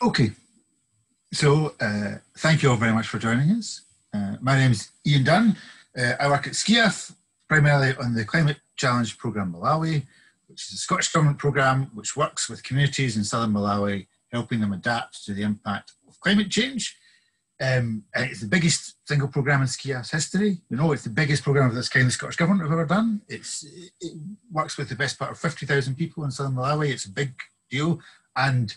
Okay, so thank you all very much for joining us. My name is Ian Dunn. I work at SCIAF, primarily on the Climate Challenge Programme Malawi, which is a Scottish Government programme which works with communities in southern Malawi, helping them adapt to the impact of climate change. It's the biggest single programme in SCIAF's history. We know it's the biggest programme of this kind the Scottish Government have ever done. It works with the best part of 50,000 people in southern Malawi. It's a big deal, and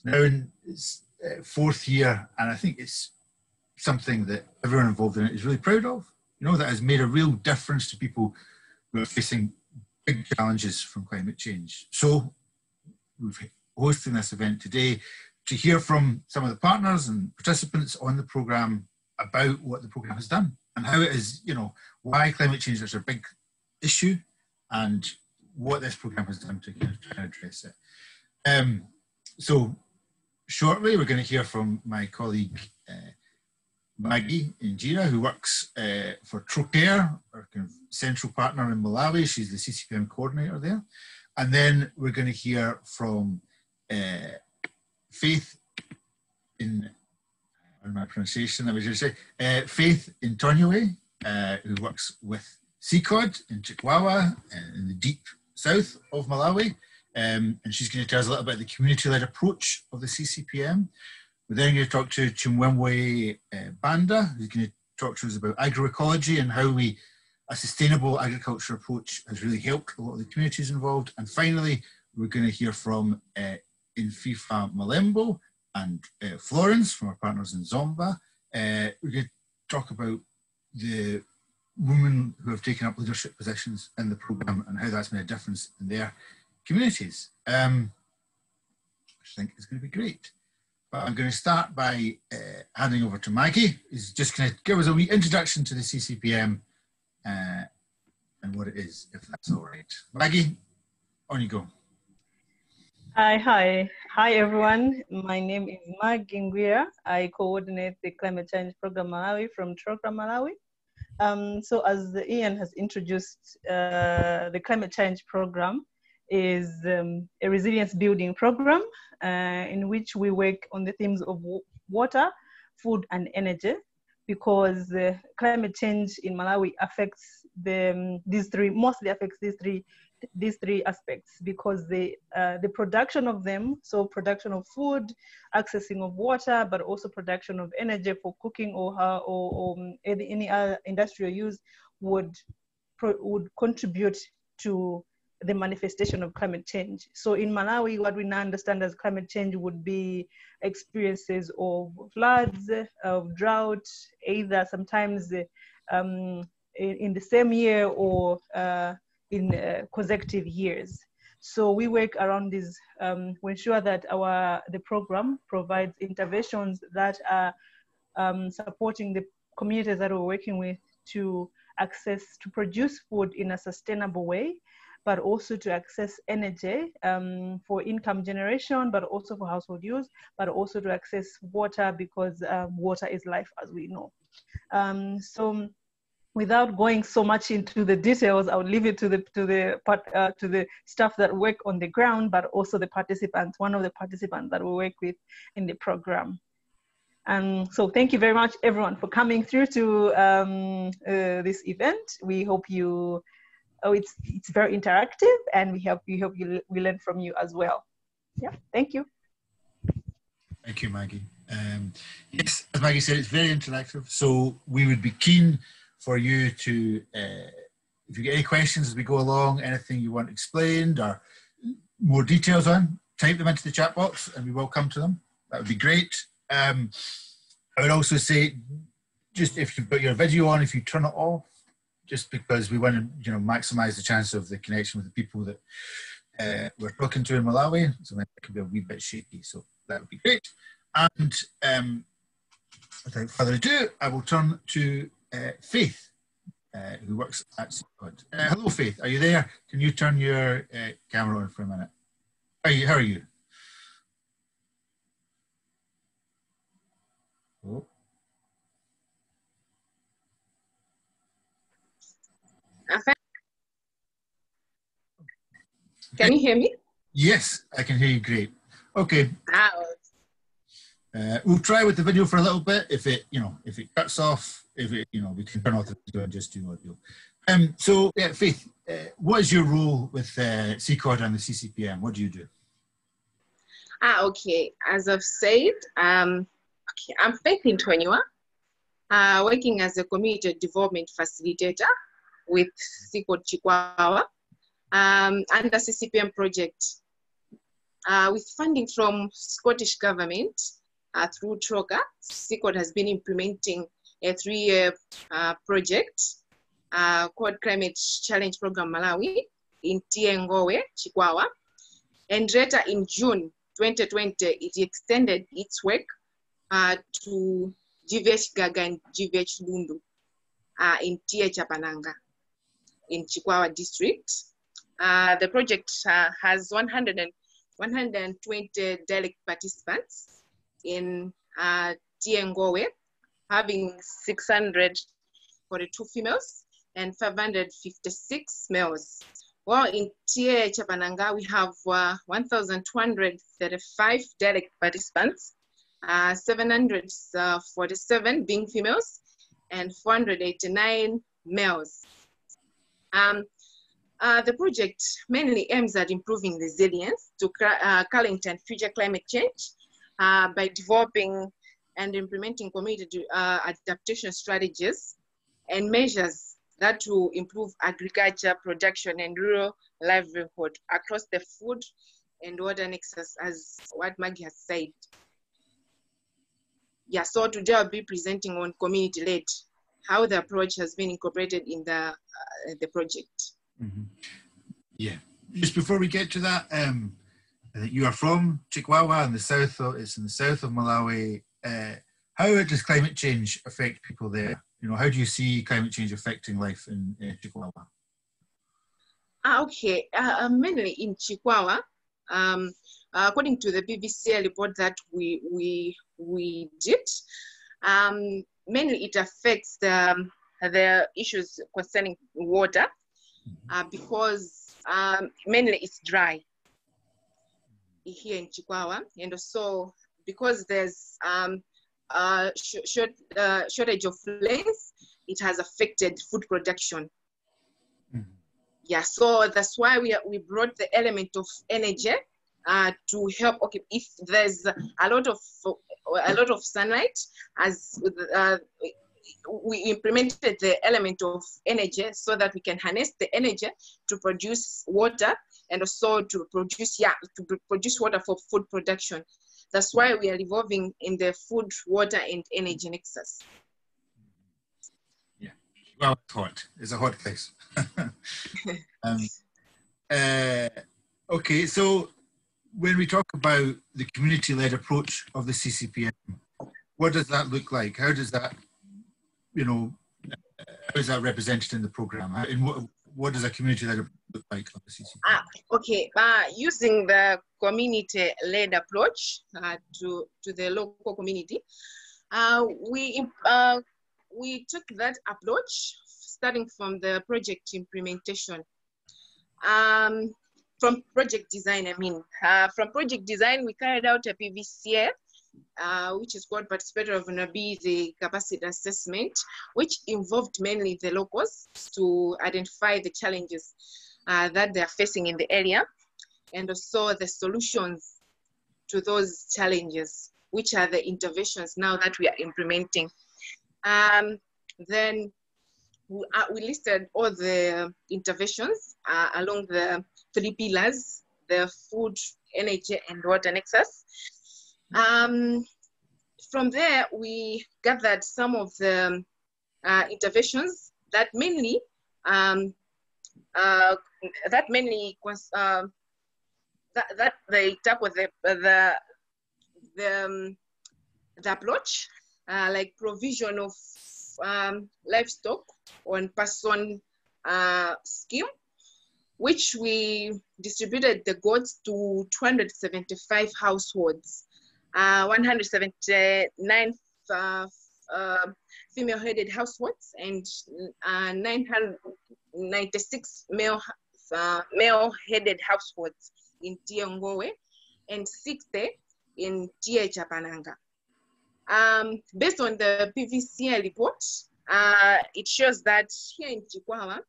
now in its fourth year, and I think it's something that everyone involved in it is really proud of. You know, that has made a real difference to people who are facing big challenges from climate change. So we're hosting this event today to hear from some of the partners and participants on the programme about what the programme has done and how it is, you know, why climate change is a big issue and what this programme has done to kind of try and address it. So shortly, we're going to hear from my colleague, Maggie Njira, who works for Trocare, our kind of central partner in Malawi. She's the CCPM coordinator there. And then we're going to hear from Faith in, my pronunciation, I was going to say, Faith Nthonyiwa, who works with CCOD in Chikwawa, in the deep south of Malawi. And she's going to tell us a little bit about the community-led approach of the CCPM. We're then going to talk to Chimwemwe Banda, who's going to talk to us about agroecology and how a sustainable agriculture approach has really helped a lot of the communities involved. And finally, we're going to hear from Enifa Malembo and Florence from our partners in Zomm. We're going to talk about the women who have taken up leadership positions in the programme and how that's made a difference in their communities, which I think is going to be great. But I'm going to start by handing over to Maggie, who's just going to give us a wee introduction to the CCPM and what it is, if that's all right. Maggie, on you go. Hi everyone. My name is Maggie Njira. I coordinate the Climate Challenge Programme Malawi from Trocare, Malawi. So as Ian has introduced, the Climate Challenge Programme is a resilience building program in which we work on the themes of water, food, and energy, because climate change in Malawi affects mostly affects these three aspects, because the production of them, so production of food, accessing of water, but also production of energy for cooking or any other industrial use would contribute to the manifestation of climate change. So in Malawi, what we now understand as climate change would be experiences of floods, of drought, either sometimes in the same year or in consecutive years. So we work around this to ensure that the program provides interventions that are supporting the communities that we're working with to produce food in a sustainable way, but also to access energy for income generation, but also for household use, but also to access water, because water is life, as we know. So without going so much into the details, I would leave it to the staff that work on the ground, but also the participants, one of the participants that we work with in the program. So thank you very much, everyone, for coming through to this event. We hope it's very interactive, and we hope we learn from you as well. Yeah, thank you. Thank you, Maggie. Yes, as Maggie said, it's very interactive. So we would be keen for you to, if you get any questions as we go along, anything you want explained or more details on, type them into the chat box and we will come to them. That would be great. I would also say, just if you've got your video on, if you turn it off, just because we want to, maximise the chance of the connection with the people that we're talking to in Malawi. So it can be a wee bit shaky, so that would be great. And without further ado, I will turn to Faith, who works at CCOD. Hello, Faith. Are you there? Can you turn your camera on for a minute? How are you? Oh. Can you hear me? Yes, I can hear you great. Okay. Oh. We'll try with the video for a little bit. If it cuts off, we can turn off the video and just do audio. So, Faith, what is your role with CCOD and the CCPM? What do you do? Okay. As I've said, I'm Faith Nthonyiwa, working as a community development facilitator with CCOD Chikwawa under CCPM project. With funding from Scottish government through TROCA, CCOD has been implementing a 3-year project called Climate Challenge Programme Malawi in Nthonyiwa, Chikwawa. And later in June 2020, it extended its work to GVH Gaga and GVH Lundu in Chapananga in Chikwawa district. The project has 120 direct participants in Nthonyiwa, having 642 females and 556 males. While in Chapananga, we have 1,235 direct participants, 747 being females and 489 males. The project mainly aims at improving resilience to current and future climate change by developing and implementing community adaptation strategies and measures that will improve agriculture, production, and rural livelihood across the food and water nexus, as what Maggie has said. Yeah, so today I'll be presenting on community-led, how the approach has been incorporated in the project. Mm-hmm. Yeah. Just before we get to that, I think you are from Chikwawa in the south. It's in the south of Malawi. How does climate change affect people there? How do you see climate change affecting life in Chikwawa? Okay, mainly in Chikwawa, according to the BBC report that we did, mainly it affects the issues concerning water. Because mainly it's dry here in Chikwawa, and also because there's shortage of rains, it has affected food production. Mm-hmm. Yeah, so that's why we brought the element of energy to help. Okay, if there's a lot of sunlight, as we implemented the element of energy so that we can harness the energy to produce water and also to produce water for food production. That's why we are evolving in the food, water, and energy nexus. Yeah, well, it's hot. It's a hot place. Okay, so when we talk about the community-led approach of the CCPM, what does that look like? How does that how is that represented in the program? What does a community-led look like on the CCPM? Okay, using the community-led approach to the local community, we took that approach starting from the project implementation. From project design, from project design, we carried out a PVCA, which is called Participatory Vulnerability Capacity Assessment, which involved mainly the locals to identify the challenges that they are facing in the area, and also the solutions to those challenges, which are the interventions now that we are implementing. Then we listed all the interventions along the 3 pillars, the food, energy, and water nexus. From there, we gathered some of the interventions that mainly they tackle the approach, like provision of livestock on person scheme, which we distributed the goats to 275 households, 179 female-headed households, and 996 male-headed households. in Tiangowe and 60 in Tia Chapananga. Based on the PVCI report, it shows that here in Chikwawa,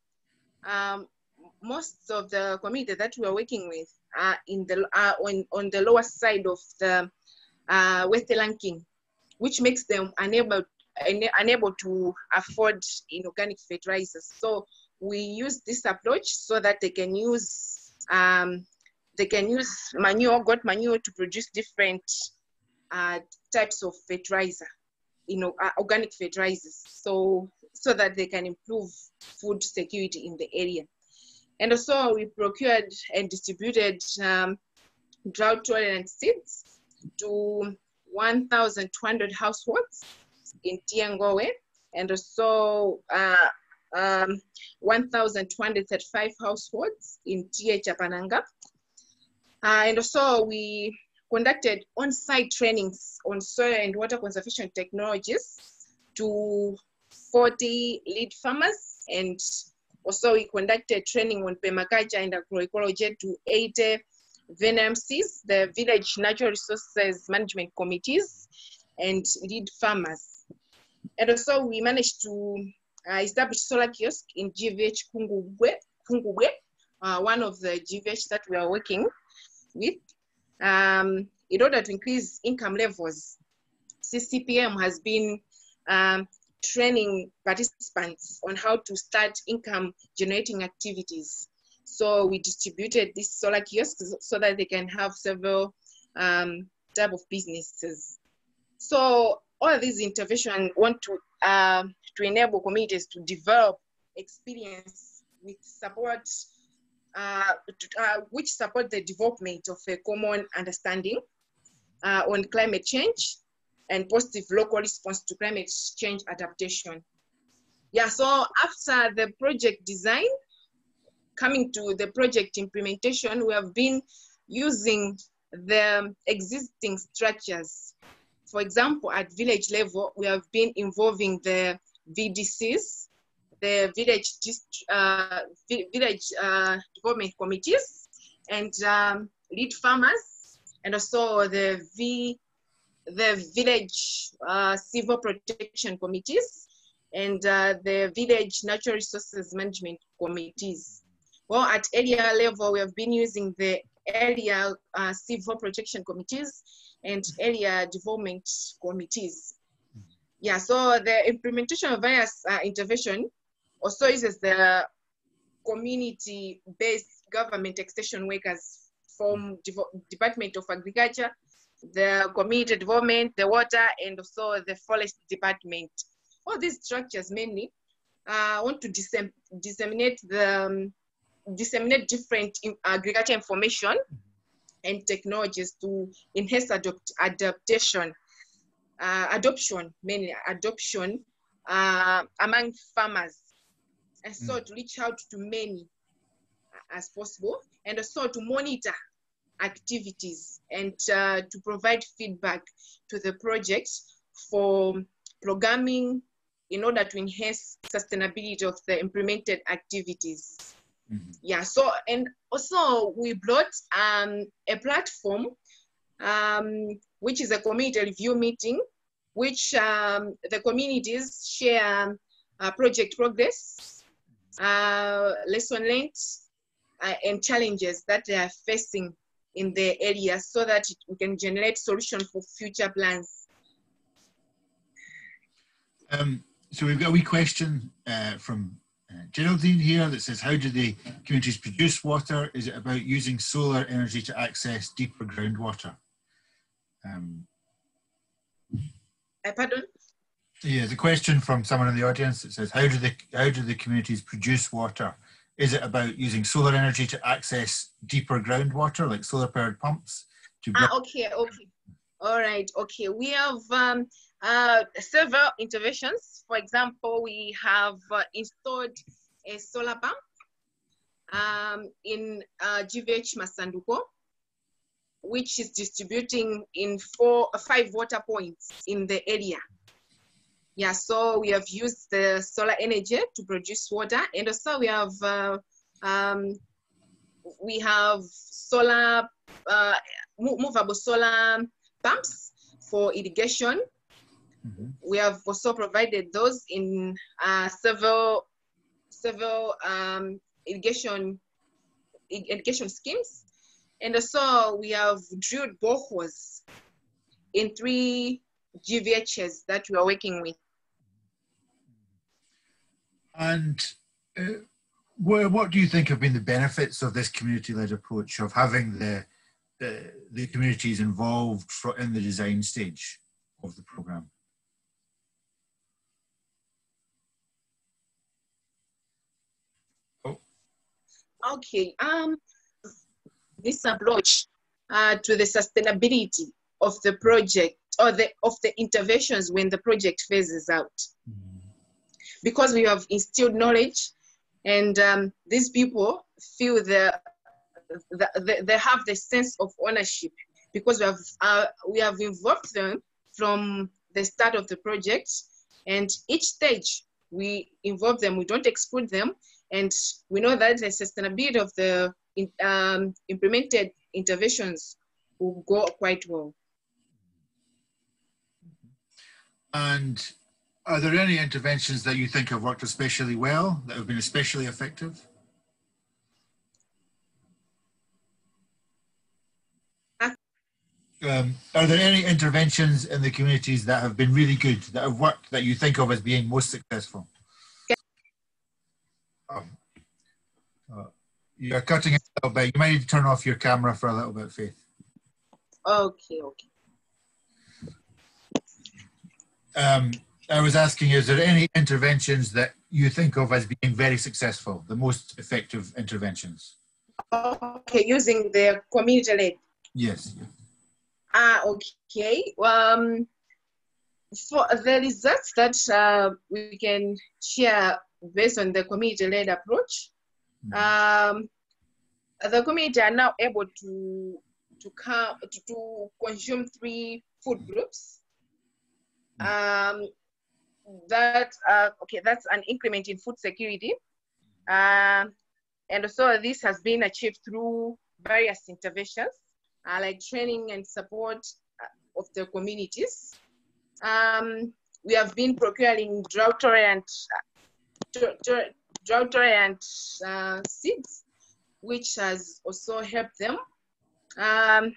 most of the communities that we are working with are on the lower side of the Western King, which makes them unable to afford inorganic fertilizers. So we use this approach so that they can use manure, goat manure, to produce different types of fertilizer, organic fertilizers, so that they can improve food security in the area. And also we procured and distributed drought tolerant seeds to 1,200 households in Tiangowe, and also 1,235 households in Tia Chapananga. And also we conducted on-site trainings on soil and water conservation technologies to 40 lead farmers, and also we conducted training on permaculture and agroecology to 80 VNMCs, the Village Natural Resources Management Committees, and lead farmers. And also we managed to establish solar kiosk in GVH Kungubwe, one of the GVH that we are working with. In order to increase income levels, CCPM has been training participants on how to start income generating activities. So we distributed these solar kiosks so that they can have several type of businesses. So all of these interventions want to enable communities to develop experience with support, which support the development of a common understanding on climate change and positive local response to climate change adaptation. Yeah, so after the project design, coming to the project implementation, we have been using the existing structures. For example, at village level, we have been involving the VDCs, the village development committees, and lead farmers, and also the village civil protection committees, and the village natural resources management committees. Well, at area level, we have been using the area civil protection committees and area development committees. Yeah, so the implementation of various intervention also uses the community-based government extension workers from Department of Agriculture, the community development, the water, and also the forest department. All these structures mainly want to disseminate different agriculture information and technologies to enhance adoption among farmers, and so to reach out to many as possible, and also to monitor activities and to provide feedback to the project for programming in order to enhance sustainability of the implemented activities. Yeah, so, and also we brought a platform, which is a community review meeting, which the communities share project progress, lesson learned, and challenges that they are facing in the area, so that we can generate solutions for future plans. So we've got a wee question from Geraldine here that says, how do the communities produce water? Is it about using solar energy to access deeper groundwater? Pardon? Yeah, the question from someone in the audience that says, how do the communities produce water? Is it about using solar energy to access deeper groundwater, like solar powered pumps? Okay. All right, okay. We have several interventions. For example, we have installed a solar pump in GVH Masanduko, which is distributing in 5 water points in the area. Yeah, so we have used the solar energy to produce water, and also we have we have solar, movable solar pumps for irrigation. We have also provided those in several irrigation schemes. And also we have drilled boreholes in 3 GVHs that we are working with. And what do you think have been the benefits of this community-led approach, of having the communities involved in the design stage of the programme? Okay, this approach to the sustainability of the project or of the interventions when the project phases out. Because we have instilled knowledge, and these people feel they have the sense of ownership, because we have involved them from the start of the project, and each stage we involve them, we don't exclude them, and we know that the sustainability of the implemented interventions will go quite well. And are there any interventions that you think have worked especially well, that have been especially effective? Are there any interventions in the communities that have been really good, that have worked, that you think of as being most successful? You're cutting it a little bit. You might need to turn off your camera for a little bit, Faith. Okay. I was asking, is there any interventions that you think of as being very successful, the most effective interventions? Okay, using the community-led. Yes. Okay. For the results that we can share based on the community-led approach, the community are now able to consume 3 food groups. That's an increment in food security, and so this has been achieved through various interventions, like training and support of the communities. We have been procuring drought-tolerant seeds, which has also helped them, and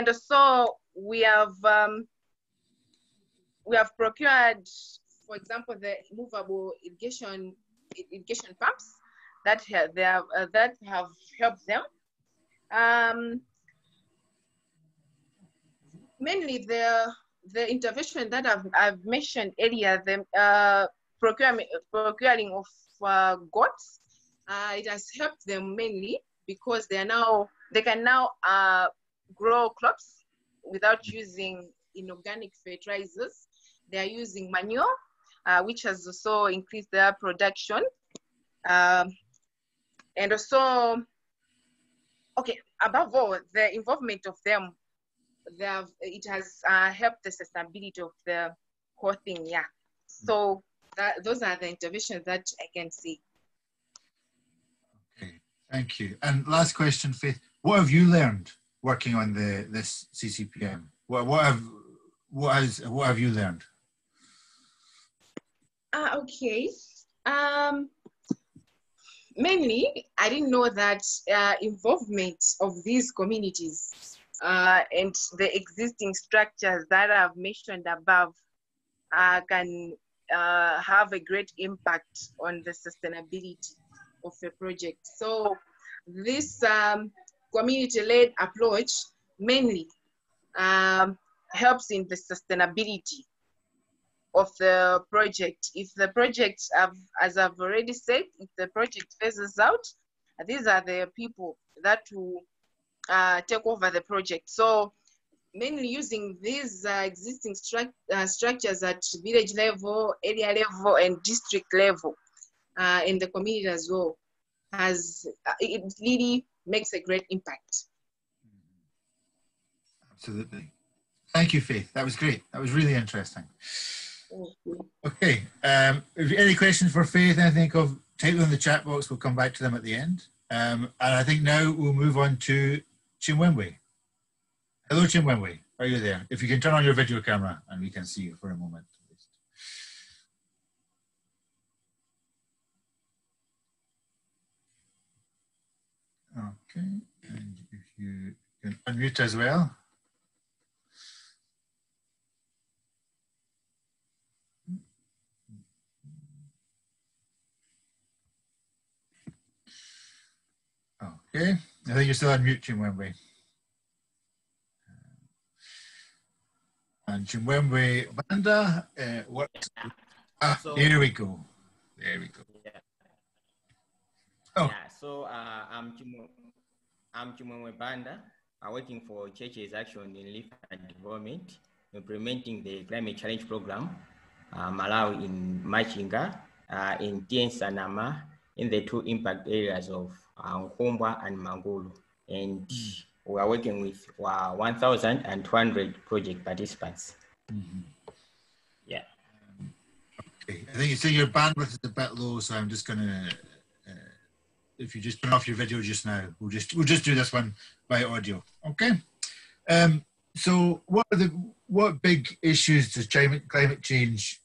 also we have procured, for example, the movable irrigation pumps that have helped them. Mainly the intervention that I've mentioned earlier, the procuring of goats, it has helped them mainly because they can now grow crops without using inorganic fertilizers. They are using manure, which has also increased their production. And also, above all, the involvement of them, it has helped the sustainability of the whole thing, yeah. So those are the interventions that I can see. Okay, thank you. And last question, Faith, what have you learned working on this CCPM? What have you learned? Okay. Mainly, I didn't know that involvement of these communities and the existing structures that I've mentioned above can have a great impact on the sustainability of a project. So this community-led approach mainly helps in the sustainability of the project. If the project, as I've already said, if the project phases out, these are the people that will take over the project. So mainly using these existing structures at village level, area level, and district level in the community as well, it really makes a great impact. Absolutely. Thank you, Faith. That was great. That was really interesting. Okay. If any questions for Faith, anything, type them in the chat box. We'll come back to them at the end. And I think now we'll move on to Chimwemwe. Hello, Chimwemwe. Are you there? If you can turn on your video camera and we can see you for a moment. Okay, and if you can unmute as well. Okay, I think you're still on mute, Chimwemwe. And Chimwemwe Banda works. There we go. There we go. Yeah. Oh. Yeah, so I'm Chimwemwe Banda, working for Churches Action in Life and Development, implementing the Climate Challenge Programme Malawi in Machinga, in Sanama, in the two impact areas of Nkombwa and Mangulu. And we are working with 1,200 project participants. Yeah. Okay. I think you say your bandwidth is a bit low, so I'm just gonna, if you just turn off your video just now, we'll just do this one by audio. Okay. So what big issues does climate change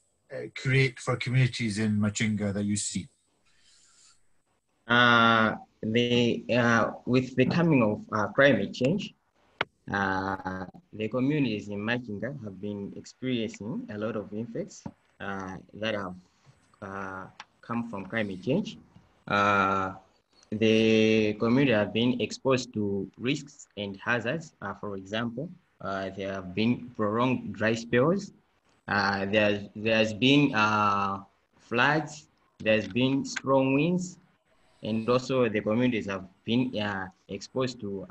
create for communities in Machinga that you see? With the coming of climate change, the communities in Machinga have been experiencing a lot of effects that have come from climate change. The community have been exposed to risks and hazards. For example, there have been prolonged dry spells. There's been floods. There's been strong winds. And also the communities have been exposed to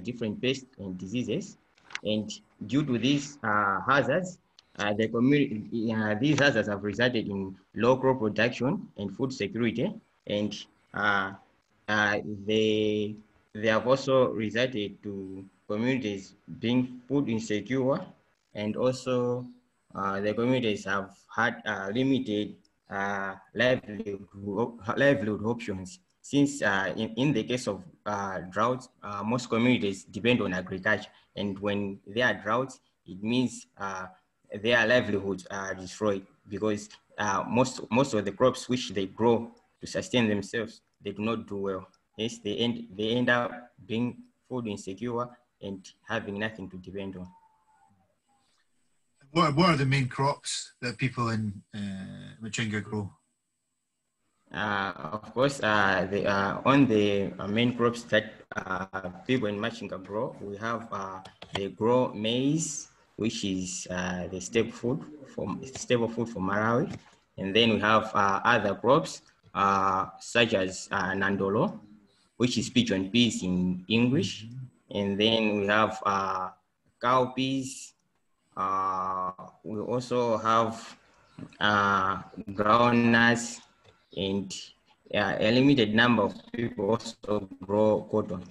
different pests and diseases. And due to these hazards, these hazards have resulted in low crop production and food security. And they have also resulted to communities being food insecure. And also the communities have had limited livelihood options, since in the case of droughts, most communities depend on agriculture, and when there are droughts, it means their livelihoods are destroyed, because most of the crops which they grow to sustain themselves, they do not do well. Yes, they end up being food insecure and having nothing to depend on. What are the main crops that people in Machinga grow? Of course, on the main crops that people in Machinga grow, we have they grow maize, which is the staple food for Malawi, and then we have other crops such as nandolo, which is pigeon peas in English, and then we have cowpeas. We also have groundnuts, and a limited number of people also grow cotton.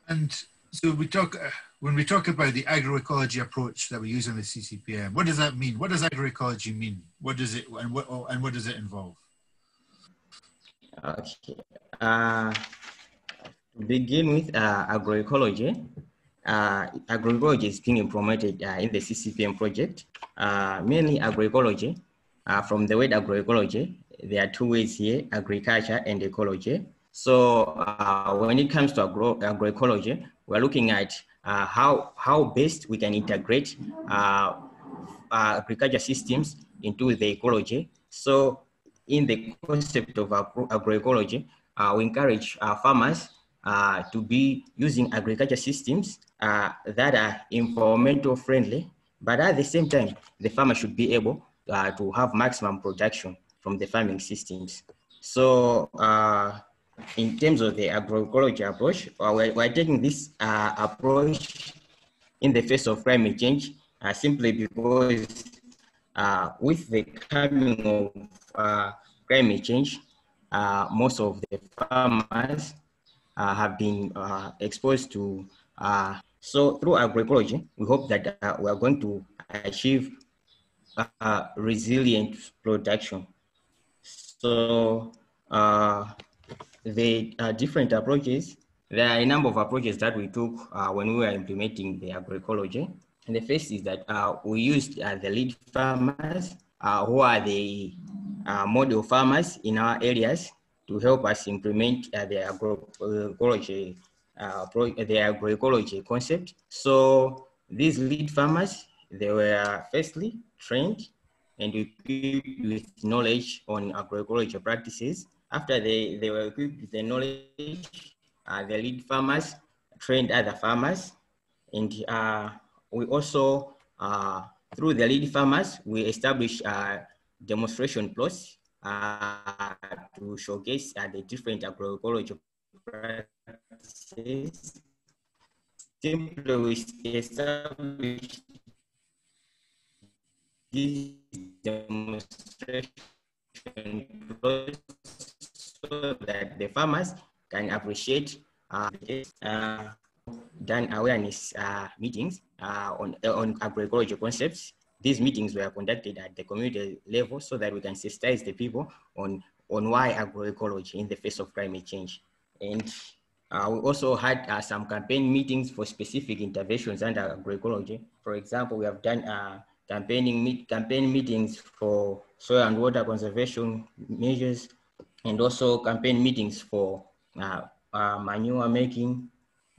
And so when we talk about the agroecology approach that we use in the CCPM, what does that mean? What does agroecology mean? What does it, and what does it involve? Okay. To begin with, agroecology. Agroecology is being implemented in the CCPM project. Mainly agroecology. From the word agroecology, there are two words here: agriculture and ecology. So when it comes to agroecology, we're looking at how best we can integrate agriculture systems into the ecology. So in the concept of agroecology, we encourage farmers to be using agriculture systems that are environmental friendly, but at the same time, the farmer should be able to have maximum production from the farming systems. So in terms of the agroecology approach, we're taking this approach in the face of climate change, simply because with the coming of climate change, most of the farmers have been exposed to. So through agroecology, we hope that we are going to achieve resilient production. So the different approaches. There are a number of approaches that we took when we were implementing the agroecology. And the first is that we used the lead farmers, who are the model farmers in our areas, to help us implement the agroecology concept. So these lead farmers, they were firstly trained and equipped with knowledge on agroecology practices. After they were equipped with the knowledge, the lead farmers trained other farmers. And we also, through the lead farmers, we established demonstration plots to showcase the different agroecology practices. Simply, we established these demonstration plots so that the farmers can appreciate done awareness meetings on agroecology concepts. These meetings were conducted at the community level so that we can sensitize the people on why agroecology in the face of climate change. And we also had some campaign meetings for specific interventions under agroecology. For example, we have done campaign meetings for soil and water conservation measures, and also campaign meetings for manure making.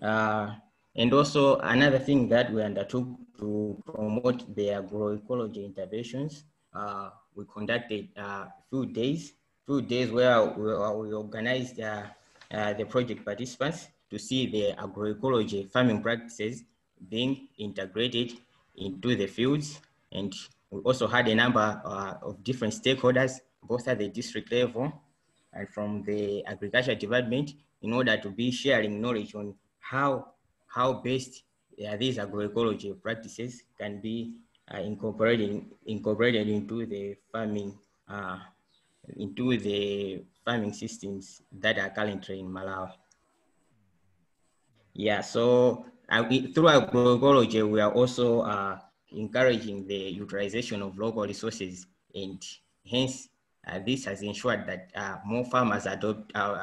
And also another thing that we undertook to promote the agroecology interventions, we conducted field days where we organized the project participants to see the agroecology farming practices being integrated into the fields. And we also had a number of different stakeholders, both at the district level and from the agriculture department, in order to be sharing knowledge on how best these agroecology practices can be incorporated into the farming systems that are currently in Malawi. Yeah, so through agroecology, we are also encouraging the utilization of local resources, and hence this has ensured that more farmers are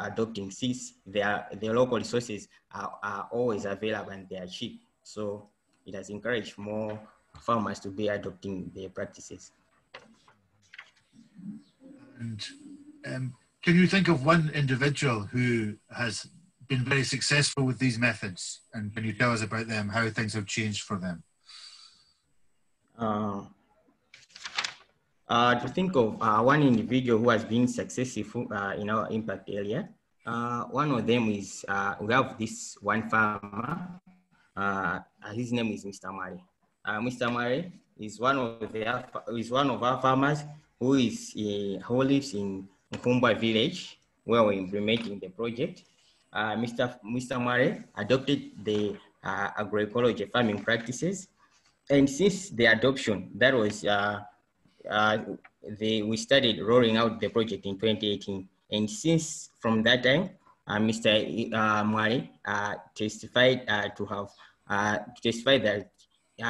adopting, since the local resources are always available and they are cheap. So it has encouraged more farmers to be adopting their practices. And can you think of one individual who has been very successful with these methods? And can you tell us about them, how things have changed for them? To think of one individual who has been successful in our impact area, one of them is, we have this one farmer, his name is Mr. Mare. Mr. Mare is one of our farmers who lives in Nkumbwa village, where we're implementing the project. Mr. Mare adopted the agroecology farming practices, and since the adoption, that was we started rolling out the project in 2018, and since from that time, Mr. Mare testified that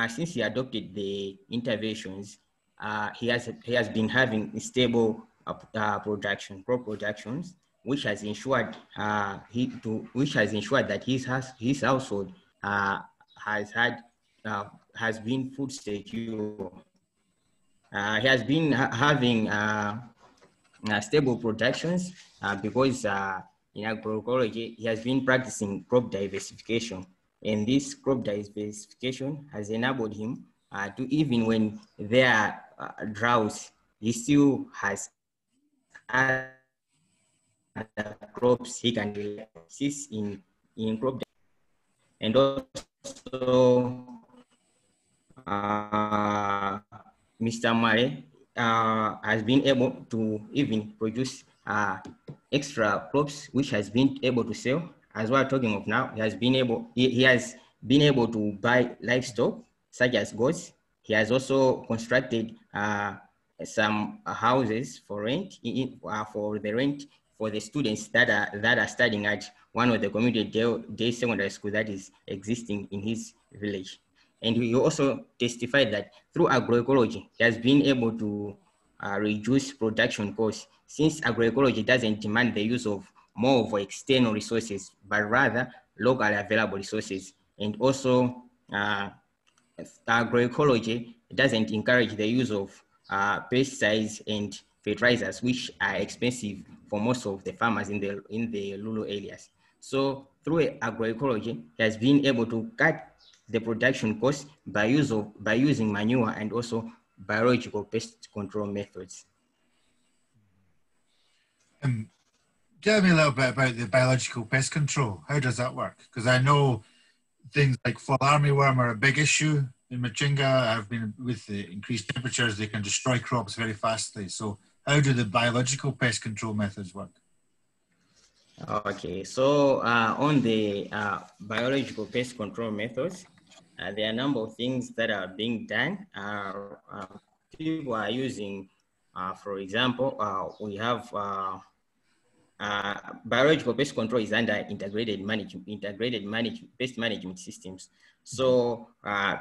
since he adopted the interventions, he has been having stable crop productions, which has ensured that his household has been food secure. He has been having stable productions because in agroecology, he has been practicing crop diversification. And this crop diversification has enabled him to, even when there are droughts, he still has other crops he can assist in crop. And also, Mr. Mare has been able to even produce extra crops, which has been able to sell. As we're talking of now, he has been able to buy livestock such as goats. He has also constructed some houses for rent, for the students that are studying at one of the community day secondary school that is existing in his village. And he also testified that through agroecology, he has been able to reduce production costs, since agroecology doesn't demand the use of more of external resources, but rather locally available resources. And also, agroecology doesn't encourage the use of pesticides and fertilizers, which are expensive for most of the farmers in the rural areas. So through agroecology, he has been able to cut the production costs by using manure and also biological pest control methods. Tell me a little bit about the biological pest control. How does that work? Because I know things like fall armyworm are a big issue in Machinga. I've been with the increased temperatures, they can destroy crops very fastly. So how do the biological pest control methods work? Okay, so on the biological pest control methods, there are a number of things that are being done. People are using, for example, we have biological pest control is under integrated pest management systems. So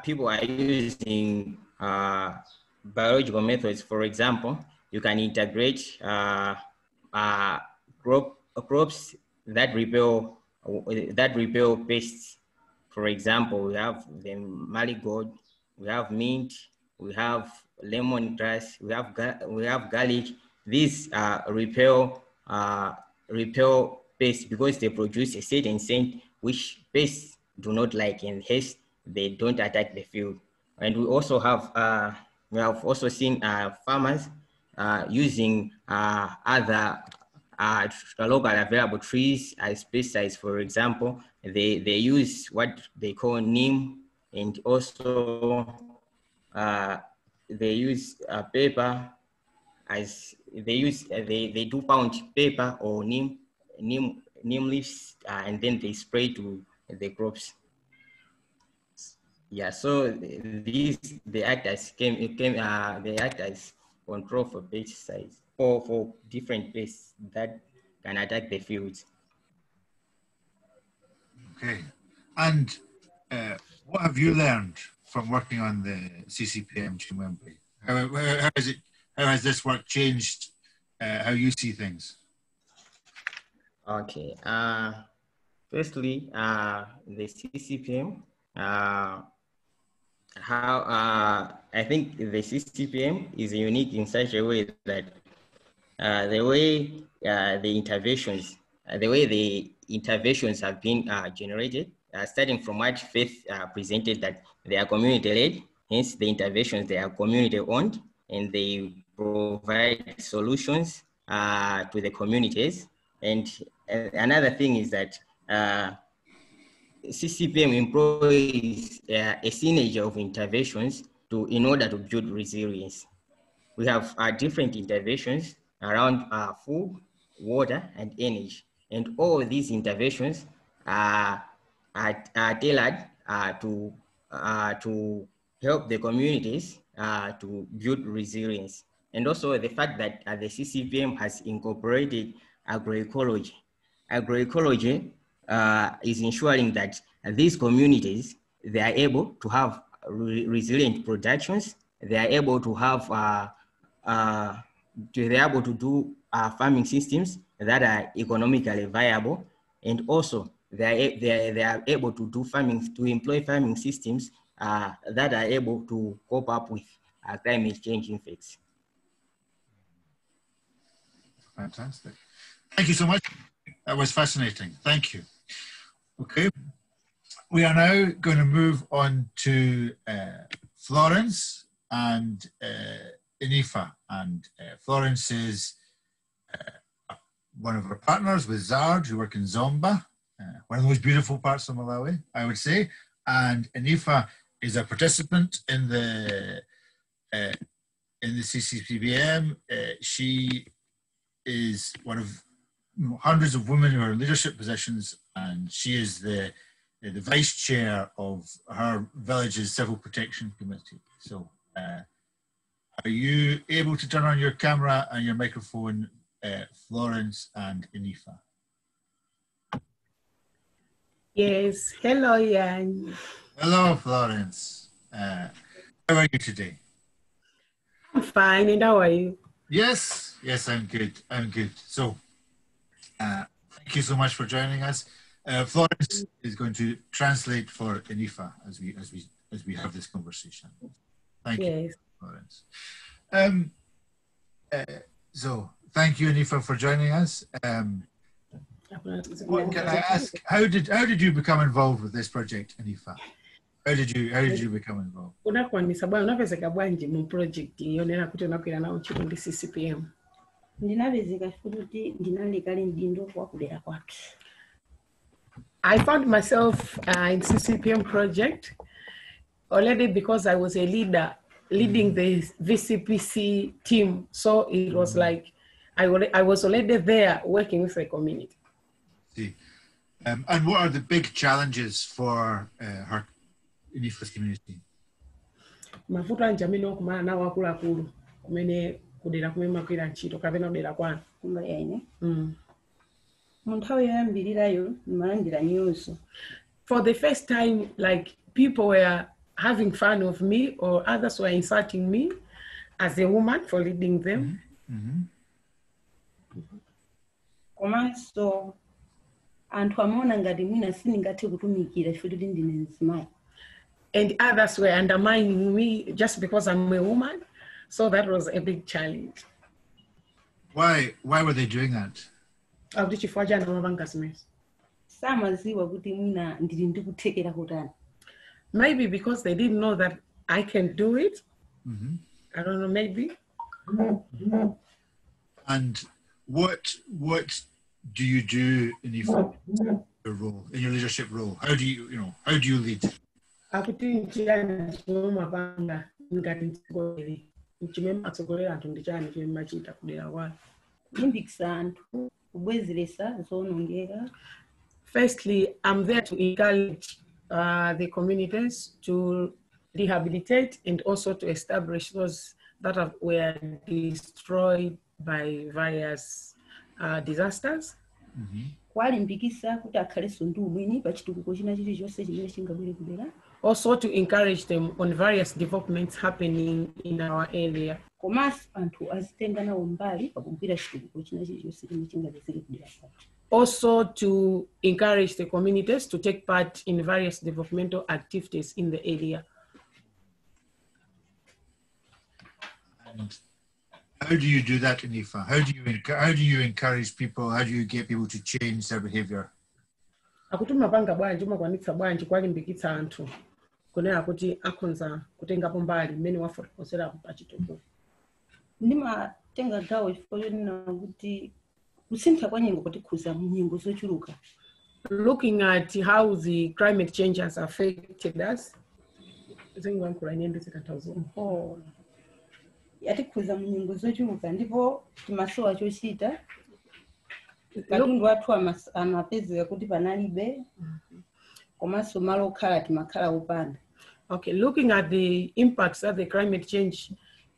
people are using biological methods. For example, you can integrate crops that repel pests. For example, we have the marigold, we have mint, we have lemongrass, we have garlic. These repel pests because they produce a certain scent which pests do not like, and hence they don't attack the field. And we also have also seen farmers using other local available trees as pesticides. For example, they use what they call neem, and also they use paper as they do pound paper or neem leaves, and then they spray to the crops. Yeah, so they act as control for pesticides or for different pests that can attack the fields. Okay, and what have you learned from working on the CCPM Chimwemwe? How has this work changed how you see things? Okay, firstly, the CCPM, I think the CCPM is unique in such a way that the way the interventions have been generated, starting from what Faith presented, that they are community-led, hence the interventions, they are community-owned, and they provide solutions to the communities. And another thing is that CCPM employs a synergy of interventions in order to build resilience. We have different interventions around food, water, and energy. And all these interventions are tailored to help the communities to build resilience. And also the fact that the CCPM has incorporated agroecology. Agroecology is ensuring that these communities, they are able to have resilient productions, they are able to have they're able to do farming systems that are economically viable, and also they are able to do employ farming systems that are able to cope up with climate change effects. Fantastic. Thank you so much. That was fascinating. Thank you. Okay. We are now going to move on to Florence and Enifa. And Florence is one of our partners with Zard, who work in Zomba, one of the most beautiful parts of Malawi, I would say. And Enifa is a participant in the CCPM. She is one of hundreds of women who are in leadership positions, and she is the vice chair of her village's civil protection committee. So are you able to turn on your camera and your microphone, Florence and Enifa? Yes, hello, Ian. Hello, Florence. How are you today? I'm fine, and how are you? Yes, I'm good. So, thank you so much for joining us. Florence is going to translate for Enifa as we have this conversation. Thank you, Florence. So, thank you, Enifa, for joining us. What can I ask? How did you become involved with this project, Enifa? How did you become involved? Unakwanisa bwana unapezeka bwanji mu project yonera kuti unakwira nawo ntchito ndi CCPM. Ndinapezeka kuti ndinalikali ndindo kwa kudera kwake. I found myself in CCPM project already because I was a leader leading the VCPC team. So it was like I was already there working with the community. See. And what are the big challenges for her Enifa's community? Mafuta njamino okumana nawo akulu kumene kudera kumene makwira ntchito kapena kudera kwanu. Kumbali yaine. Munthawi yoyambirirayo ndimalandira news. For the first time, like people were having fun of me or others were insulting me as a woman for leading them. Komanso anthu amaona ngati mwina sindingathe kutumikira chifukwa kuti ndine mzimayi. And others were undermining me just because I'm a woman. So that was a big challenge. Why were they doing that? Samaziwa kuti mwina ndili ndikuthekera kutani. Maybe because they didn't know that I can do it. I don't know, maybe. And what do you do in your role, in your leadership role? How do you lead? Firstly, I'm there to encourage the communities to rehabilitate and also to establish those that were destroyed by various disasters. Also to encourage them on various developments happening in our area. Also to encourage the communities to take part in various developmental activities in the area. And how do you do that, Enifa? How do you encourage people? How do you get people to change their behavior? Akutumapanga bwanji umakwanitsa bwanji kwalimbikitsa anthu kunena kuti akhonza kutengapo mbali mmene wafotokozera pachitukuko. Ndimatenga gawo chifukwa chonena kuti kusintha kwa nyengo kutikhuza munyengo zochuluka. Looking at how the climate change has affected us, yatikhuza munyengo zochuluka ndipo timasowa chochita. Katundu wathu amapezeka kuti panalibe komanso malo okhala timakhala opanda. Okay, looking at the impacts that the climate change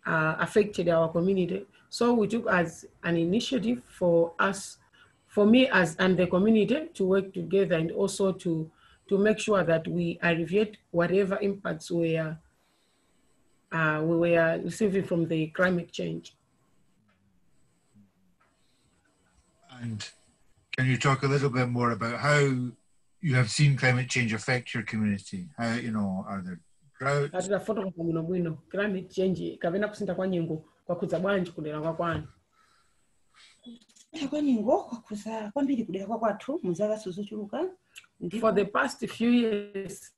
affected our community, so we took as an initiative for me and the community to work together and also to make sure that we alleviate whatever impacts we were receiving from the climate change. And can you talk a little bit more about how you have seen climate change affect your community? How, are there droughts? Climate change kavena kusinta kwa nyengo kwa kuza bwanji kudera kwa kwanu. Kwa nyengo kwa kuza kwambiri kudera kwa kwathu muzaka sozochuluka. For the past few years,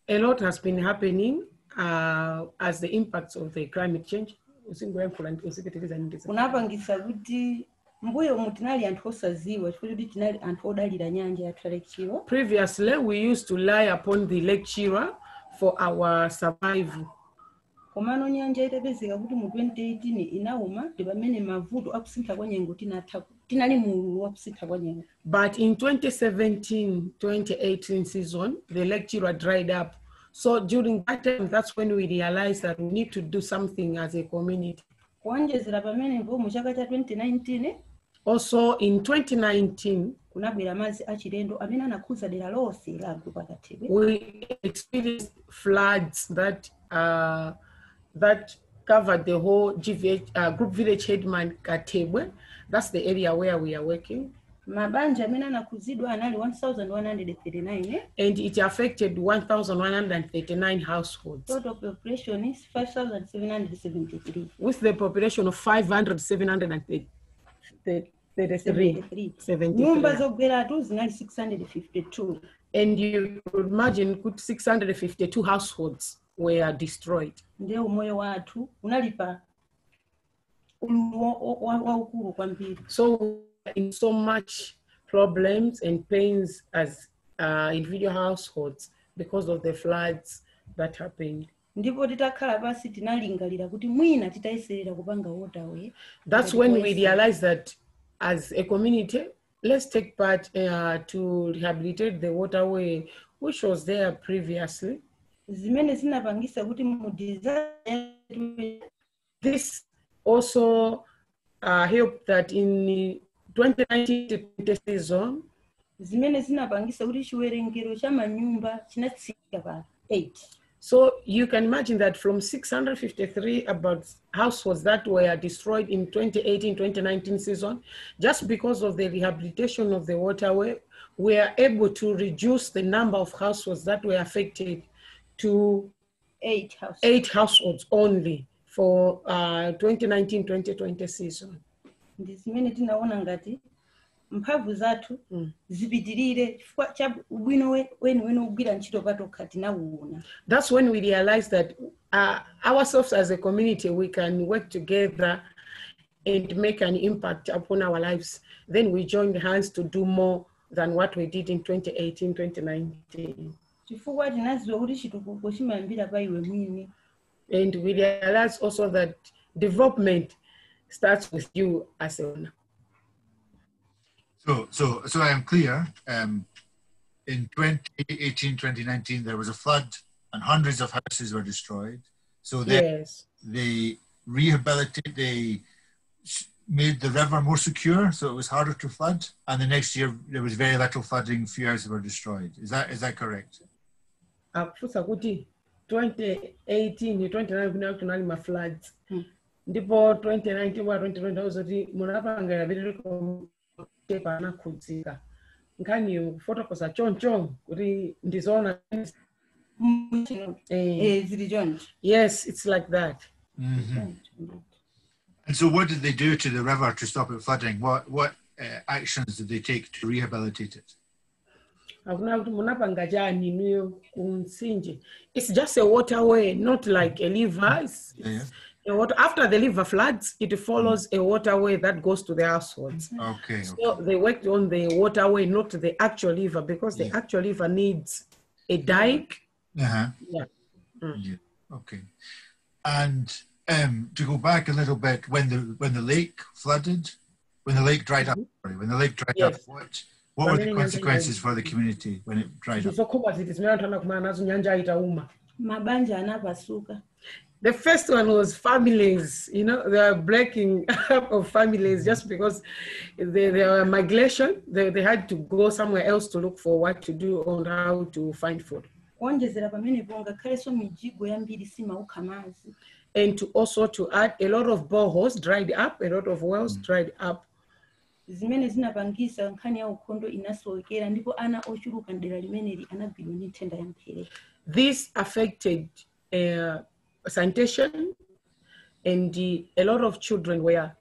a lot has been happening as the impacts of the climate change. Unapangisa kuti mbuyo mutinali anthu osaziwa chifukwa kuti tinali anthu odalira nyanja ya Lake Chira. Previously, we used to rely upon the Lake Chira for our survival. Komano nyanja itapezeka kuti mu 2018 inauma ndipamene mavuto akusintha kwa nyengo tinali mu wakusintha kwa nyengo. But in 2017-2018 season, the Lake Chira dried up. So during that time, that's when we realized that we need to do something as a community. Kuonjezera pamene mbo mu chaka cha 2019. Also in 2019, we experienced floods that covered the whole GVH, Group Village Headman Katebwe. That's the area where we are working. Mabanja amene anakuzidwa anali 1,139. And it affected 1,139 households. Total population is 5,773. With the population of 5,773. Nyumba zogweratu zinali 652. And you could imagine 652 households were destroyed. Ndio umoyo watu unalipa waukuru kwambiri. So in so much problems and pains as individual households because of the floods that happened. Ndipo titakhala pasi tinalingalira kuti mwina titayeserera kupanga waterway. That's when we realized that as a community, let's take part to rehabilitate the waterway which was there previously. Zimene zinapangisa kuti mu design. This also helped that in 2019 season, zimene zinapangisa kuti chiwerengero cha manyumba chinatsika pa 8. So you can imagine that from 653 about households that were destroyed in 2018-2019 season, just because of the rehabilitation of the waterway, we are able to reduce the number of households that were affected to 8 households. 8 households only for 2019-2020 season. Ndizimene tinaona ngati mphamvu zathu zipitirire chifukwa cha ubwino wenu ugwira ntchito patokha tinawuona. That's when we realized that ourselves as a community, we can work together and make an impact upon our lives. Then we joined hands to do more than what we did in 2018-2019. Chifukwa tinaziwa kuti chitukuko chimayambira pa iwe mwini. And we realized also that development starts with you as a owner. So I am clear. In 2018-2019, there was a flood and hundreds of houses were destroyed. So they rehabilitated, they made the river more secure, so it was harder to flood. And the next year, there was very little flooding, few houses were destroyed. Is that correct? 2018-2019 kunali ma floods. Ndipo 2019-2020 munapanga yabiriko tepana kudzika. Nkani kufotokoza choncho kuti ndizona yes, it's like that. And so what did they do to the river to stop it flooding? What actions did they take to rehabilitate it? It's just a waterway, not like a river. After the river floods, it follows a waterway that goes to the households. Okay. So they worked on the waterway, not the actual river, because the actual river needs a dike. Okay. And to go back a little bit, when the lake flooded, when the lake dried up, what were the consequences for the community when it dried up? Mabanja anapasuka. The first one was families, they were breaking up of families just because they were migration. They had to go somewhere else to look for what to do and how to find food. And to also to add, a lot of boreholes dried up, a lot of wells dried up. Zimene zinapangisa nkhani ya ukhondo inasowekera ndipo ana ochuluka ndera limeneli anagwidwa ndi nthenda ya mphere. This affected sanitation, and a lot of children were,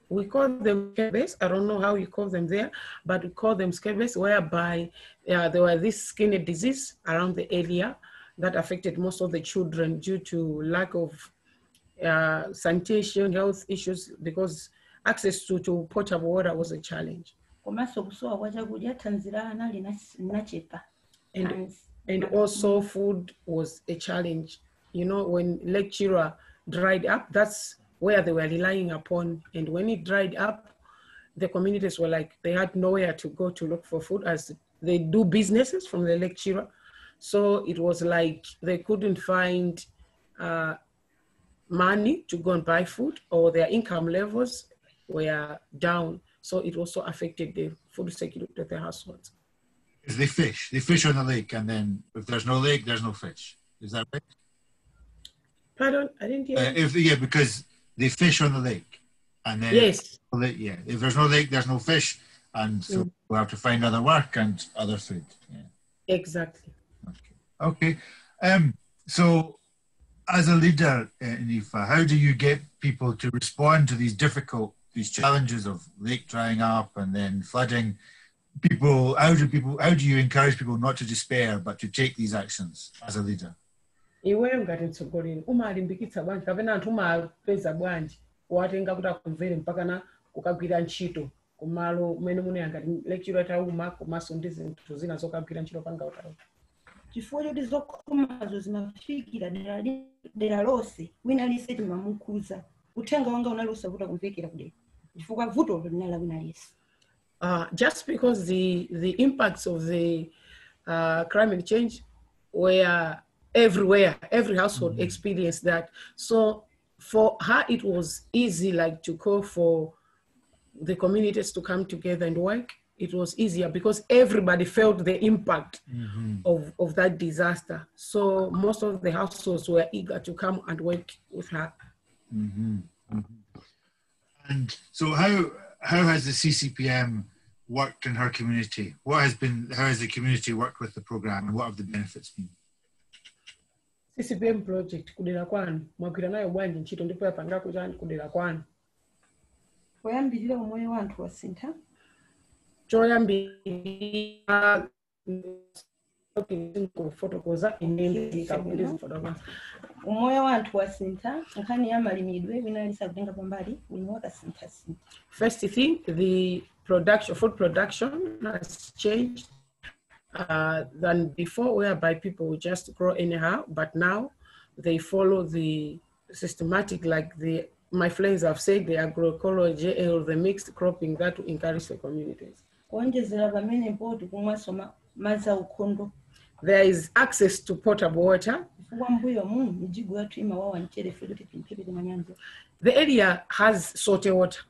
we call them scabies. I don't know how you call them there, but we call them scabies, whereby there was this skin disease around the area that affected most of the children due to lack of sanitation, health issues, because access to potable water was a challenge. And also food was a challenge. When Lake Chira dried up, that's where they were relying upon. And when it dried up, the communities were like, they had nowhere to go to look for food as they do businesses from the Lake Chira. So it was like they couldn't find money to go and buy food, or their income levels were down. So it also affected the food security of the households. They fish on the lake, and then if there's no lake, there's no fish. Is that right? Pardon, I didn't hear. Yeah, because they fish on the lake, and then yes, if there's no lake, there's no fish, and so we have to find other work and other food. Yeah. Exactly. Okay. So, as a leader, Enifa, how do you get people to respond to these challenges of lake drying up and then flooding? How do you encourage people not to despair but to take these actions as a leader? Iweyo ngati mtsogoleri umalimbikitsa bwanji kapena anthu umapeza bwanji watenga kuti akumvere mpaka na kukagwira ntchito kumalo umene mune ngati lecture tauma komanso ndi zinthu zina zokagwira ntchito panga utalo. Chifukwa choti zokhomazo zimafikira dera lonse wina lise timamukhuza uthenga wanga unalosa kuti kumvekera kudera chifukwa vuto linala wina lise. Just because the impacts of the climate change were everywhere, every household experienced that. So for her, it was easy, like to call for the communities to come together and work. It was easier because everybody felt the impact of that disaster. So most of the households were eager to come and work with her. And so how has the CCPM worked in her community? How has the community worked with the program and what have the benefits been? CCPM project kudera kwanu mwagwira nayo bwanji ntchito ndipo yapanga kuchani kudera kwanu? Poyambirira umoyo wa anthu wasintha. Choyambirira umoyo wa anthu wasintha nkhani ya malimidwe wina lisa kutenga pambali ulimi wakasintha. First thing, the food production has changed than before, whereby people would just grow anyhow, but now they follow the systematic, like my friends have said, the agroecology or the mixed cropping that will encourage the communities. There is access to potable water. The area has salty water,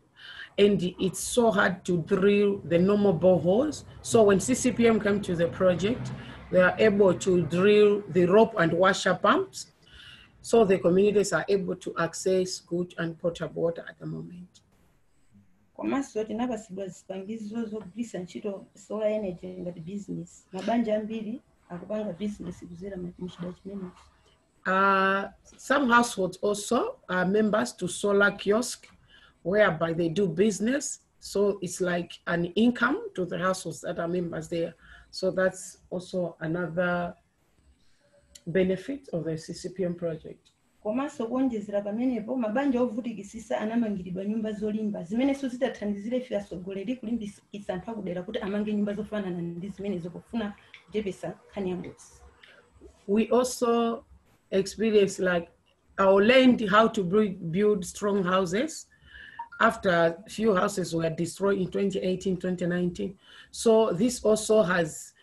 and it's so hard to drill the normal boreholes. So when CCPM came to the project, they are able to drill the rope and washer pumps. So the communities are able to access good and potable water at the moment. Solar energy business. Some households also are members to solar kiosk, whereby they do business. So it's like an income to the households that are members there. So that's also another benefit of the CCPM project. Komanso kuonjezera pamenepo mabanja ovutikisisa anamangiridwa nyumba zolimba zimene zitathandizire ife asogoleri kulimbikitsa anthu akudera kuti amange nyumba zofanana ndi zimene zokufuna kuchepesa nkhani ya ngozi. We also experience or learned how to build strong houses after a few houses were destroyed in 2018, 2019. So this also has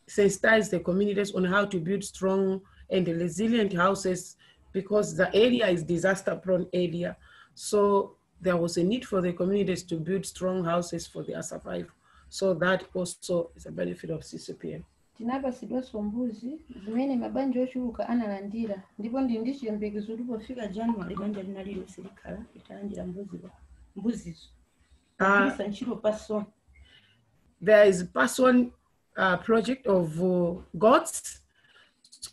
sensitized the communities on how to build strong and resilient houses, because the area is disaster-prone area. So there was a need for the communities to build strong houses for their survival. So that also is a benefit of CCPM. Tinapasidwanso mbuzi zimene mabanja ochuluka analandira ndipo ndi chiyembekezo tipofika January banja linaliro silikhala litalandira mbuzizo. There is a person project of goats.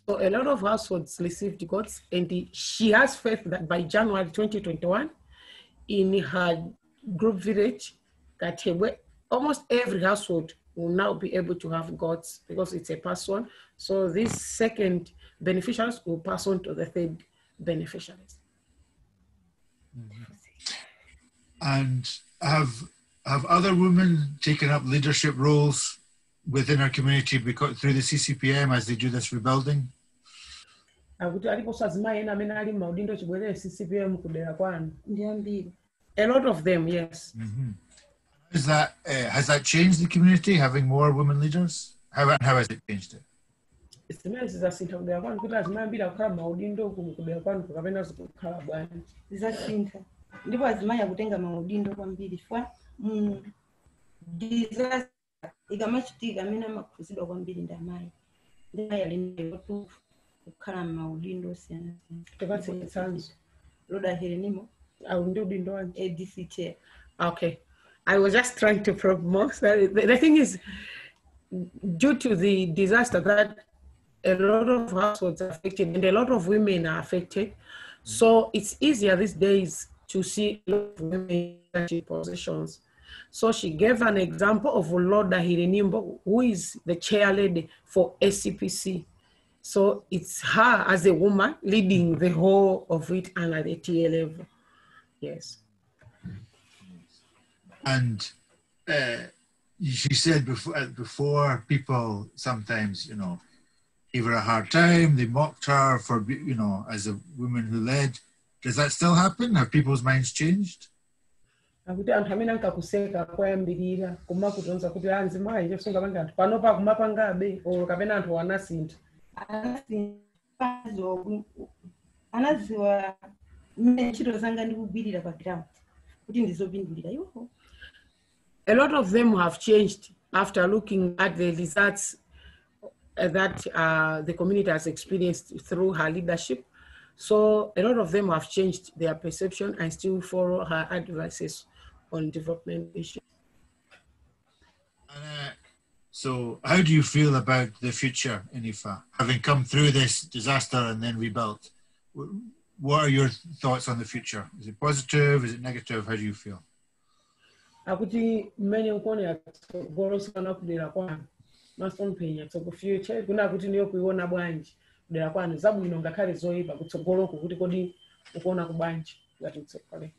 So a lot of households received goats, and she has faith that by January 2021, in her group village, almost every household will now be able to have goats because it's a person. So these second beneficiaries will pass on to the third beneficiaries. And have other women taken up leadership roles within our community through the CCPM as they do this rebuilding? A lot of them, yes. Has that changed the community, having more women leaders? How has it changed it? Ndipo azimanya kutenga maudindo kwambiri fwa disaster ikamachitika amene amakhuzidwa kwambiri ndi amayi. Ndi amayi ali ndi kukhala m'maudindo osiyana Tipatse chitsanzo. Loda Herenimo, Audindo wanje. ADC chair. Okay. I was just trying to probe more. So the thing is, due to the disaster that a lot of households are affected and a lot of women are affected, so it's easier these days to see a lot of women in leadership positions. So she gave an example of Loda Hirenimbo, who is the chair lady for SCPC. So it's her as a woman leading the whole of it and at the TA level. Yes. And she said before people sometimes, gave her a hard time, they mocked her for, as a woman who led. Does that still happen? Have people's minds changed? Akuti anthu amene ankakuseka kwayambirira kumakutonza kuti anzimayi njesunga panganthu panopa kumapangabe or kapena anthu anasintha. Anaziwa ntchito zanga ndikugwirira pa ground kuti ndizopindulira iwo. A lot of them have changed after looking at the results that the community has experienced through her leadership. So a lot of them have changed their perception and still follow her advices on development issues. So how do you feel about the future, Enifa? Having come through this disaster and then rebuilt, what are your thoughts on the future? Is it positive? Is it negative? How do you feel? Akuti mmene ukone gorosana kudera kwanu masompenya so future kuna kuti niyo kuiona bwanji kudera kwanu zabwino ngakhale zoyipa kutsogoloko kuti kodi ukuona kubwanji ngati utsogole.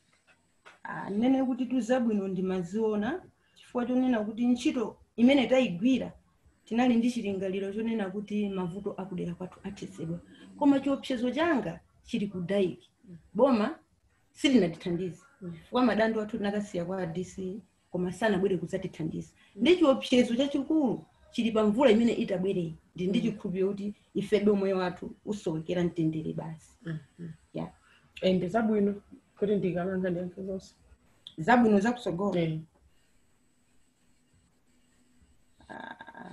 Nene kuti tuzabwino ndimaziona chifukwa chonena kuti ntchito imene tayigwira tinali ndi chilingaliro chonena kuti mavuto akudera kwathu athetsedwa, koma chiopsezo changa chili ku daiki boma silinatithandize kwa madando athu nakasiya kwa DC koma sanabwere kudzatithandiza. Ndi chiopsezo chachikulu chili pa mvula imene itabwere ndi chikhulupiriro kuti ifebe moyo wathu usowekera mtendere basi. Yeah. And zabwino kuti ndikamanga ndiyankhe zonse. Zabwino zakutsogolo.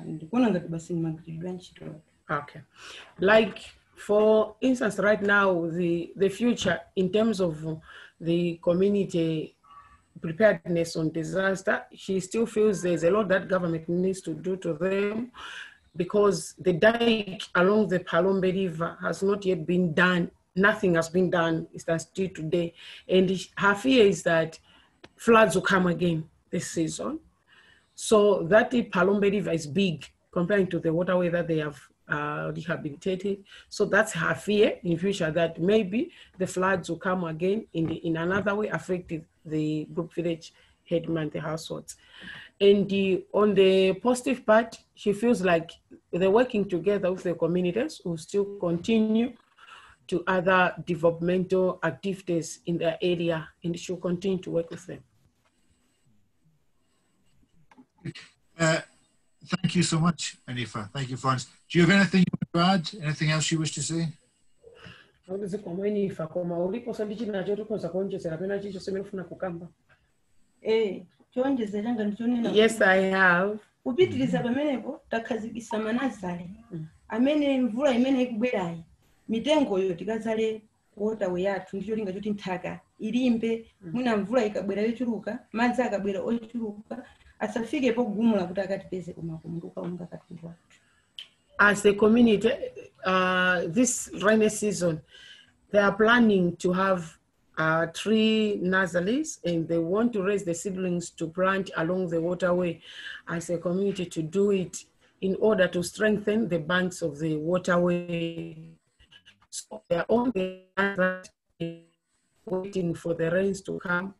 Ndikuona ngati basi nimagwiridwa ntchito. Okay. Like for instance, right now, the future in terms of the community preparedness on disaster, she still feels there's a lot that government needs to do to them because the dike along the Palombe River has not yet been done. Nothing has been done. It's still today. And her fear is that floods will come again this season. So that the Palombe River is big comparing to the waterway that they have rehabilitated. So that's her fear in future that maybe the floods will come again in another way, affecting the group village headman, the households. And on the positive part, she feels like they're working together with the communities who still continue to other developmental activities in their area, and she'll continue to work with them. Thank you so much, Enifa. Thank you, Florence. Do you have anything you want to add? Anything else you wish to say? Yes, I have. Kupitiliza pamenepo takhazikisa manazale amene mvula imene ikubwerayi mitengo yo tikazale waterway yathu ndicho linga choti nthaka ilimbe mwina mvula ikabwera yochuluka madzi akabwera ochuluka asafike pogumula kuti akatipeze kumakumbuka unga katundu wathu. As a community, this rainy season, they are planning to have 3 nurseries, and they want to raise the seedlings to plant along the waterway as a community to do it in order to strengthen the banks of the waterway. So they are on the land waiting for the rains to come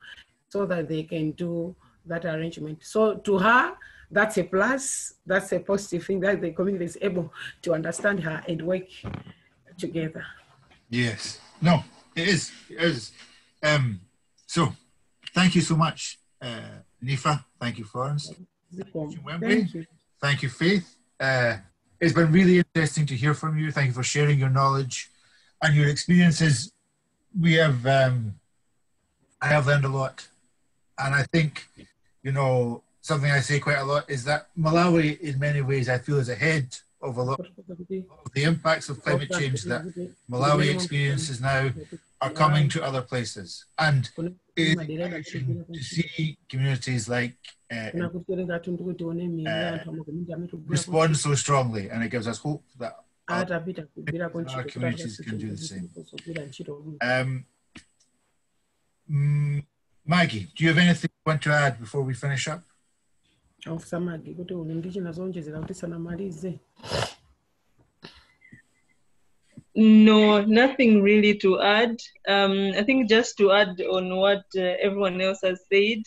so that they can do that arrangement. So to her, that's a plus, that's a positive thing that the community is able to understand her and work together. Yes, no, it is. It is. So, thank you so much, Enifa. Thank you, Florence. Thank you. Thank you, Faith. It's been really interesting to hear from you. Thank you for sharing your knowledge and your experiences. We have, I have learned a lot. And I think, you know, something I say quite a lot is that Malawi, in many ways, I feel is ahead of a lot of the impacts of climate change that Malawi experiences now are coming to other places. And it's encouraging to see communities like respond so strongly, and it gives us hope that our communities can do the same. Maggie, do you have anything you want to add before we finish up? No, nothing really to add. I think just to add on what everyone else has said.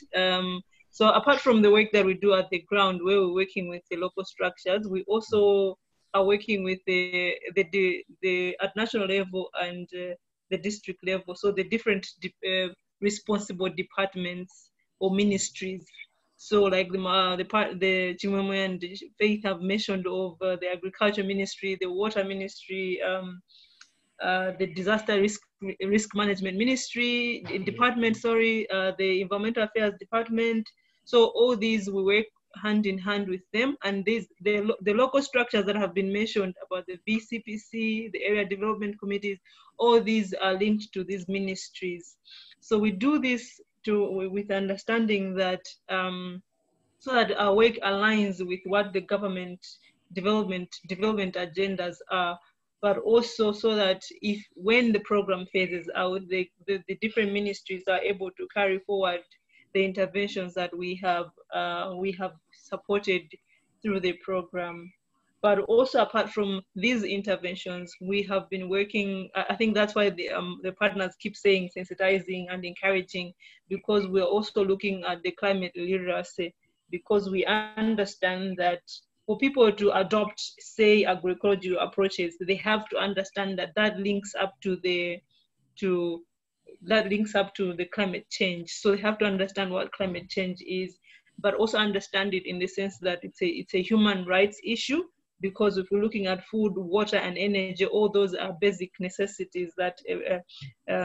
So apart from the work that we do at the ground, where we're working with the local structures, we also are working with the at national level and the district level. So the different responsible departments or ministries. So like the Chimwemwe and Faith have mentioned of the agriculture ministry, the water ministry, the disaster risk management ministry department, the environmental affairs department. So all these we work hand in hand with them, and the local structures that have been mentioned about the VCPC, the area development committees, all these are linked to these ministries. So we do this with understanding that so that our work aligns with what the government development agendas are, but also so that when the program phases out, the different ministries are able to carry forward the interventions that we have supported through the program. But also apart from these interventions, we have been working, I think that's why the partners keep saying sensitizing and encouraging, because we're also looking at the climate literacy, because we understand that for people to adopt, say, agroecology approaches, they have to understand that links up to the climate change. So they have to understand what climate change is, but also understand it in the sense that it's a human rights issue, because if we're looking at food, water, and energy, all those are basic necessities that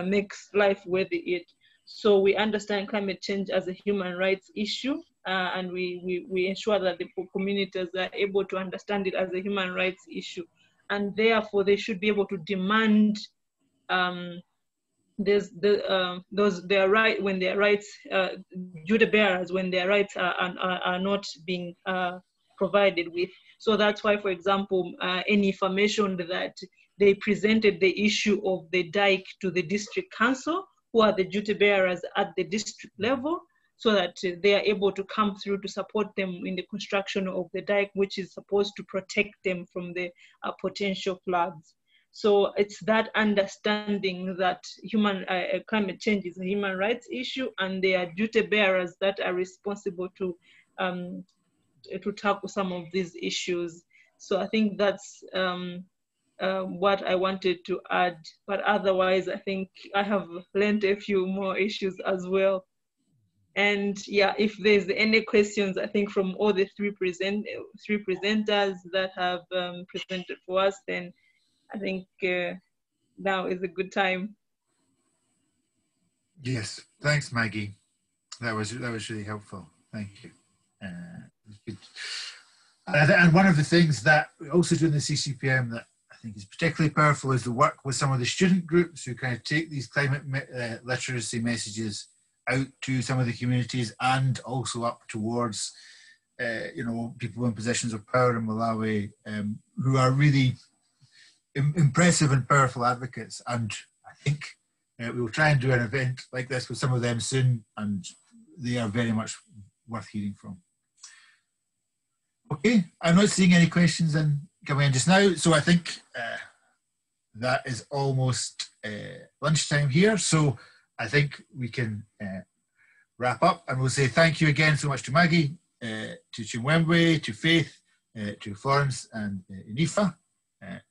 makes life worthy it. So we understand climate change as a human rights issue, and we ensure that the communities are able to understand it as a human rights issue, and therefore they should be able to demand their right when their rights duty bearers when their rights are not being provided with. So that's why, for example, Enifa mentioned that they presented the issue of the dike to the district council, who are the duty bearers at the district level, so that they are able to come through to support them in the construction of the dike, which is supposed to protect them from the potential floods. So it's that understanding that climate change is a human rights issue, and they are duty bearers that are responsible to tackle some of these issues. So I think that's what I wanted to add. But otherwise, I think I have learned a few more issues as well. And yeah, if there's any questions, I think from all the three presenters that have presented for us, then I think now is a good time. Yes, thanks, Maggie. That was really helpful. Thank you. Good. And one of the things that we also do in the CCPM that I think is particularly powerful is the work with some of the student groups who kind of take these climate literacy messages out to some of the communities and also up towards people in positions of power in Malawi who are really impressive and powerful advocates. And I think we will try and do an event like this with some of them soon, and they are very much worth hearing from. Okay, I'm not seeing any questions coming in just now, so I think that is almost lunchtime here. So I think we can wrap up, and we'll say thank you again so much to Maggie, to Chimwemwe, to Faith, to Florence and Enifa. It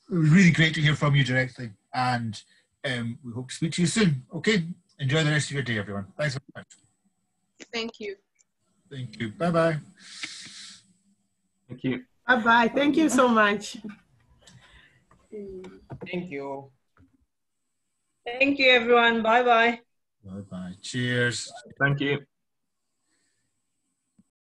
was really great to hear from you directly, and we hope to speak to you soon. Okay, enjoy the rest of your day, everyone. Thanks very much. Thank you. Thank you. Bye-bye. Thank you. Bye-bye. Thank you so much. Thank you. Thank you, everyone. Bye-bye. Bye-bye. Cheers. Thank you.